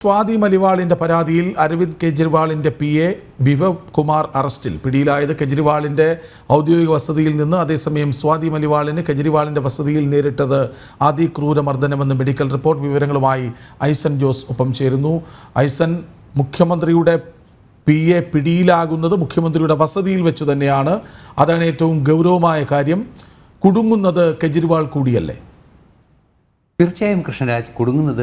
സ്വാതി മലിവാളിന്റെ പരാതിയിൽ അരവിന്ദ് കെജ്രിവാളിന്റെ PA ബിഭവ് കുമാർ അറസ്റ്റിൽ. പിടിയിലായത് കെജ്രിവാളിന്റെ ഔദ്യോഗിക വസതിയിൽ നിന്ന്. അതേസമയം സ്വാതി മലിവാളിന് കെജ്രിവാളിന്റെ വസതിയിൽ നേരിട്ടത് അതിക്രൂരമർദ്ദനമെന്ന് മെഡിക്കൽ റിപ്പോർട്ട്. വിവരങ്ങളുമായി ഐസൻ ജോസ് ഒപ്പം ചേരുന്നു. ഐസൻ, മുഖ്യമന്ത്രിയുടെ PA പിടിയിലാകുന്നത് മുഖ്യമന്ത്രിയുടെ വസതിയിൽ വെച്ച് തന്നെയാണ്. അതാണ് ഏറ്റവും ഗൗരവമായ കാര്യം. കുടുങ്ങുന്നത് കെജ്രിവാൾ കൂടിയല്ലേ? തീർച്ചയായും കൃഷ്ണരാജ്, കുടുങ്ങുന്നത്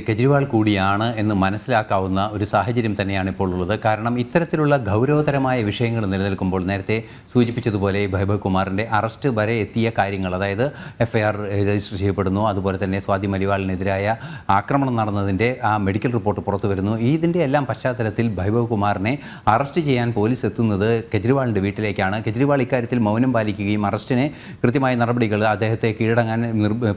കെജ്രിവാൾ കൂടിയാണ് എന്ന് മനസ്സിലാക്കാവുന്ന ഒരു സാഹചര്യം തന്നെയാണ് ഇപ്പോൾ ഉള്ളത്. കാരണം ഇത്തരത്തിലുള്ള ഗൗരവതരമായ വിഷയങ്ങൾ നിലനിൽക്കുമ്പോൾ നേരത്തെ സൂചിപ്പിച്ചതുപോലെ ബിഭവ് കുമാറിൻ്റെ അറസ്റ്റ് വരെ എത്തിയ കാര്യങ്ങൾ, അതായത് FIR രജിസ്റ്റർ ചെയ്യപ്പെടുന്നു, അതുപോലെ തന്നെ സ്വാതി മലിവാളിനെതിരായ ആക്രമണം നടന്നതിൻ്റെ ആ മെഡിക്കൽ റിപ്പോർട്ട് പുറത്തു വരുന്നു. ഇതിൻ്റെ എല്ലാം പശ്ചാത്തലത്തിൽ ബിഭവ് കുമാറിനെ അറസ്റ്റ് ചെയ്യാൻ പോലീസ് എത്തുന്നത് കെജ്രിവാളിൻ്റെ വീട്ടിലേക്കാണ്. കെജ്രിവാൾ ഇക്കാര്യത്തിൽ മൗനം പാലിക്കുകയും അറസ്റ്റിന് കൃത്യമായ നടപടികൾ അദ്ദേഹത്തെ കീഴടങ്ങാൻ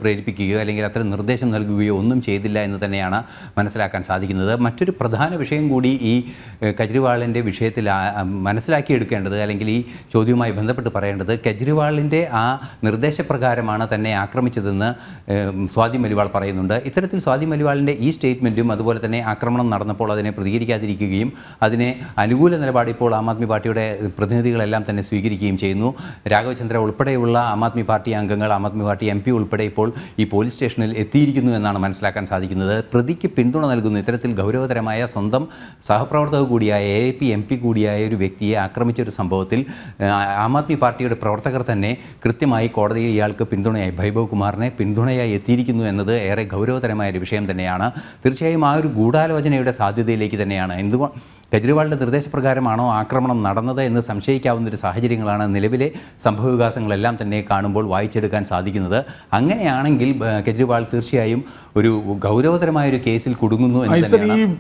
പ്രേരിപ്പിക്കുകയോ അല്ലെങ്കിൽ അത്തരം നിർദ്ദേശം നൽകുകയോ ഒന്നും ചെയ്തില്ല എന്ന് തന്നെയാണ് മനസ്സിലാക്കാൻ സാധിക്കുന്നത്. മറ്റൊരു പ്രധാന വിഷയം കൂടി ഈ കെജ്രിവാളിൻ്റെ വിഷയത്തിൽ മനസ്സിലാക്കിയെടുക്കേണ്ടത്, അല്ലെങ്കിൽ ഈ ചോദ്യവുമായി ബന്ധപ്പെട്ട് പറയേണ്ടത്, കെജ്രിവാളിൻ്റെ ആ നിർദ്ദേശപ്രകാരമാണ് തന്നെ ആക്രമിച്ചതെന്ന് സ്വാതി മലിവാൾ പറയുന്നുണ്ട്. ഇത്തരത്തിൽ സ്വാതി മലിവാളിൻ്റെ ഈ സ്റ്റേറ്റ്മെൻറ്റും അതുപോലെ തന്നെ ആക്രമണം നടന്നപ്പോൾ അതിനെ പ്രതികരിക്കാതിരിക്കുകയും അതിനെ അനുകൂല നിലപാട് ഇപ്പോൾ ആം ആദ്മി പാർട്ടിയുടെ പ്രതിനിധികളെല്ലാം തന്നെ സ്വീകരിക്കുകയും ചെയ്യുന്നു. രാഘവ് ചന്ദ്ര ഉൾപ്പെടെയുള്ള ആം ആദ്മി പാർട്ടി അംഗങ്ങൾ, ആം ആദ്മി പാർട്ടി MP ഉൾപ്പെടെ ഇപ്പോൾ ഈ പോലീസ് സ്റ്റേഷനിൽ എത്തിയിരിക്കുന്നു എന്നാണ് മനസ്സിലാക്കാൻ സാധിക്കുന്നത്. പ്രതിക്ക് പിന്തുണ നൽകുന്നു. ഇത്തരത്തിൽ ഗൗരവതരമായ സ്വന്തം സഹപ്രവർത്തക കൂടിയായ AAP MP കൂടിയായ ഒരു വ്യക്തിയെ ആക്രമിച്ച ഒരു സംഭവത്തിൽ ആം ആദ്മി പാർട്ടിയുടെ പ്രവർത്തകർ തന്നെ കൃത്യമായി കോടതിയിൽ ഇയാൾക്ക് പിന്തുണയായി, ബിഭവ് കുമാറിനെ പിന്തുണയായി എത്തിയിരിക്കുന്നു എന്നത് ഏറെ ഗൗരവതരമായ ഒരു വിഷയം തന്നെയാണ്. തീർച്ചയായും ആ ഒരു ഗൂഢാലോചനയുടെ സാധ്യതയിലേക്ക് തന്നെയാണ്. കെജ്രിവാളിൻ്റെ നിർദ്ദേശപ്രകാരമാണോ ആക്രമണം നടന്നത് എന്ന് സംശയിക്കാവുന്നൊരു സാഹചര്യങ്ങളാണ് നിലവിലെ സംഭവവികാസങ്ങളെല്ലാം തന്നെ കാണുമ്പോൾ വായിച്ചെടുക്കാൻ സാധിക്കുന്നത്. അങ്ങനെയാണെങ്കിൽ കെജ്രിവാൾ തീർച്ചയായും ഒരു ഗൗരവതരമായൊരു കേസിൽ കുടുങ്ങുന്നു എന്ന് തന്നെയാണ്.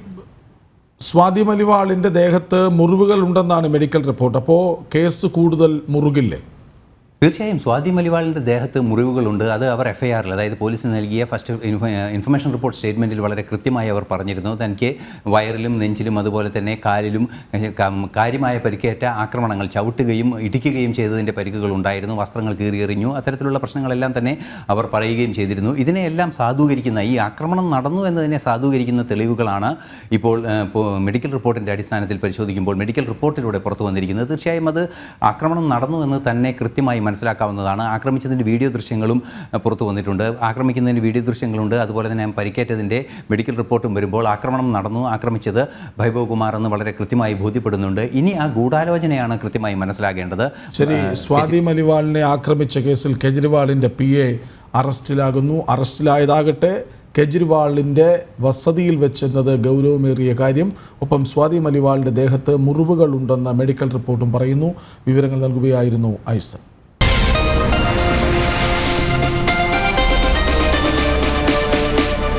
സ്വാതി മലിവാളിൻ്റെ ദേഹത്ത് മുറിവുകൾ ഉണ്ടെന്നാണ് മെഡിക്കൽ റിപ്പോർട്ട്. അപ്പോൾ കേസ് കൂടുതൽ മുറുകില്ലേ? തീർച്ചയായും സ്വാതി മലിവാളിൻ്റെ ദേഹത്ത് മുറിവുകളുണ്ട്. അത് അവർ FIRൽ, അതായത് പോലീസിന് നൽകിയ ഫസ്റ്റ് ഇൻഫർമേഷൻ റിപ്പോർട്ട് സ്റ്റേറ്റ്മെൻറ്റിൽ വളരെ കൃത്യമായി അവർ പറഞ്ഞിരുന്നു. തനിക്ക് വയറിലും നെഞ്ചിലും അതുപോലെ തന്നെ കാലിലും കാര്യമായ പരിക്കേറ്റ ആക്രമണങ്ങൾ, ചവിട്ടുകയും ഇടിക്കുകയും ചെയ്തതിൻ്റെ പരിക്കുകൾ ഉണ്ടായിരുന്നു. വസ്ത്രങ്ങൾ കീറിയെറിഞ്ഞു, അത്തരത്തിലുള്ള പ്രശ്നങ്ങളെല്ലാം തന്നെ അവർ പറയുകയും ചെയ്തിരുന്നു. ഇതിനെയെല്ലാം സാധൂകരിക്കുന്ന, ഈ ആക്രമണം നടന്നു എന്നതിനെ സാധൂകരിക്കുന്ന തെളിവുകളാണ് ഇപ്പോൾ മെഡിക്കൽ റിപ്പോർട്ടിൻ്റെ അടിസ്ഥാനത്തിൽ പരിശോധിക്കുമ്പോൾ മെഡിക്കൽ റിപ്പോർട്ടിലൂടെ പുറത്തു വന്നിരിക്കുന്നത്. തീർച്ചയായും അത് ആക്രമണം നടന്നു എന്ന് തന്നെ കൃത്യമായി മനസ്സിലാക്കാവുന്നതാണ്. ആക്രമിച്ചതിൻ്റെ വീഡിയോ ദൃശ്യങ്ങളും പുറത്തു വന്നിട്ടുണ്ട്. ആക്രമിക്കുന്നതിൻ്റെ വീഡിയോ ദൃശ്യങ്ങളുണ്ട്. അതുപോലെ തന്നെ പരിക്കേറ്റതിൻ്റെ മെഡിക്കൽ റിപ്പോർട്ടും വരുമ്പോൾ ആക്രമണം നടന്നു, ആക്രമിച്ചത് ബിഭവ് കുമാർ എന്ന് വളരെ കൃത്യമായി ബോധ്യപ്പെടുന്നുണ്ട്. ഇനി ആ ഗൂഢാലോചനയാണ് കൃത്യമായി മനസ്സിലാകേണ്ടത്. ശരി, സ്വാതി മലിവാളിനെ ആക്രമിച്ച കേസിൽ കെജ്രിവാളിൻ്റെ PA അറസ്റ്റിലാകുന്നു. അറസ്റ്റിലായതാകട്ടെ കെജ്രിവാളിൻ്റെ വസതിയിൽ വെച്ചെന്നത് ഗൗരവമേറിയ കാര്യം. ഒപ്പം സ്വാതി മലിവാളിൻ്റെ ദേഹത്ത് മുറിവുകളുണ്ടെന്ന മെഡിക്കൽ റിപ്പോർട്ടും പറയുന്നു. വിവരങ്ങൾ നൽകുകയായിരുന്നു ഐസൻ.